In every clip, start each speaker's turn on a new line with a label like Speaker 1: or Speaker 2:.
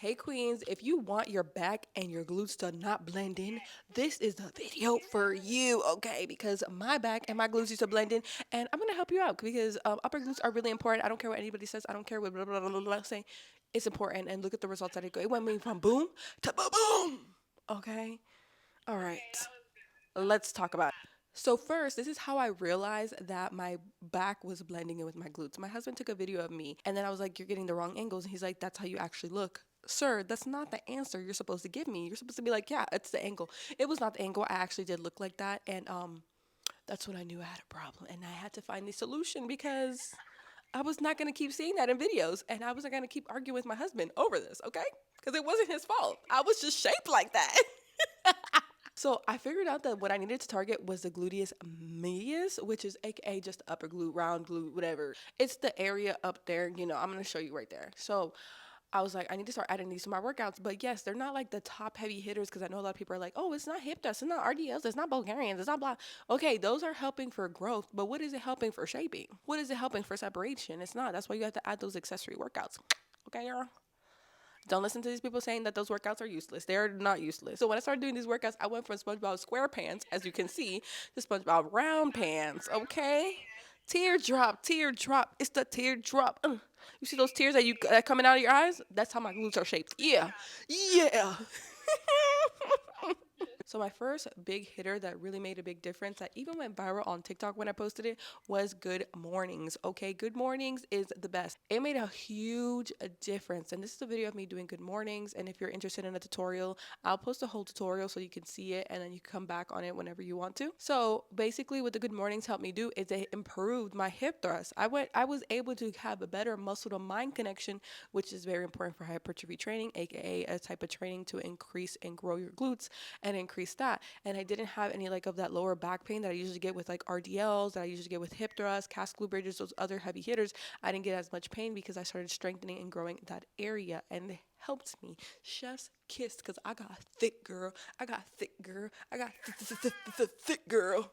Speaker 1: Hey queens, if you want your back and your glutes to not blend in, this is the video for you, okay? Because my back and my glutes used to blend in, and I'm gonna help you out because upper glutes are really important. I don't care what anybody says. I don't care what blah blah blah blah, blah say. It's important, and look at the results that it go. It went me from boom to boom boom. Okay, all right. Let's talk about it. So first, this is how I realized that my back was blending in with my glutes. My husband took a video of me, and then I was like, "You're getting the wrong angles." And he's like, "That's how you actually look." Sir, that's not the answer you're supposed to give me. You're supposed to be like, "Yeah, it's the angle." It was not the angle. I actually did look like that, and that's when I knew I had a problem, and I had to find the solution because I was not gonna keep seeing that in videos, and I wasn't gonna keep arguing with my husband over this, okay? Because it wasn't his fault. I was just shaped like that. So I figured out that what I needed to target was the gluteus medius, which is aka just the upper glute, round glute, whatever. It's the area up there. I'm gonna show you right there. So I was like, I need to start adding these to my workouts. But yes, they're not like the top heavy hitters because I know a lot of people are like, oh, it's not hip thrust, it's not RDLs, it's not Bulgarians, it's not blah. Okay, those are helping for growth, but what is it helping for shaping? What is it helping for separation? It's not. That's why you have to add those accessory workouts. Okay, girl. Don't listen to these people saying that those workouts are useless. They're not useless. So when I started doing these workouts, I went from SpongeBob SquarePants, as you can see, to SpongeBob Round Pants. Okay, teardrop, teardrop. It's the teardrop. You see those tears that coming out of your eyes? That's how my glutes are shaped. Yeah, yeah. So my first big hitter that really made a big difference that even went viral on TikTok when I posted it was good mornings. Okay, good mornings is the best. It made a huge difference. And this is a video of me doing good mornings. And if you're interested in a tutorial, I'll post a whole tutorial so you can see it and then you can come back on it whenever you want to. So basically what the good mornings helped me do is it improved my hip thrust. I was able to have a better muscle to mind connection, which is very important for hypertrophy training, aka a type of training to increase and grow your glutes and increase that. And I didn't have any like of that lower back pain that I usually get with like RDLs, that I usually get with hip thrusts, calf glute bridges, those other heavy hitters. I didn't get as much pain because I started strengthening and growing that area, and it helped me. Chef's kiss, because I got thick girl. I got thick girl. I got thick girl.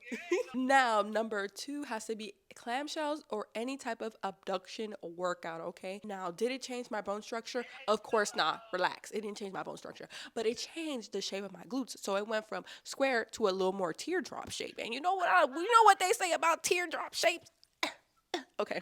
Speaker 1: Now, number two has to be clamshells or any type of abduction workout, okay? Now, did it change my bone structure? Of course not. Relax. It didn't change my bone structure, but it changed the shape of my glutes. So it went from square to a little more teardrop shape. And you know what they say about teardrop shapes? Okay.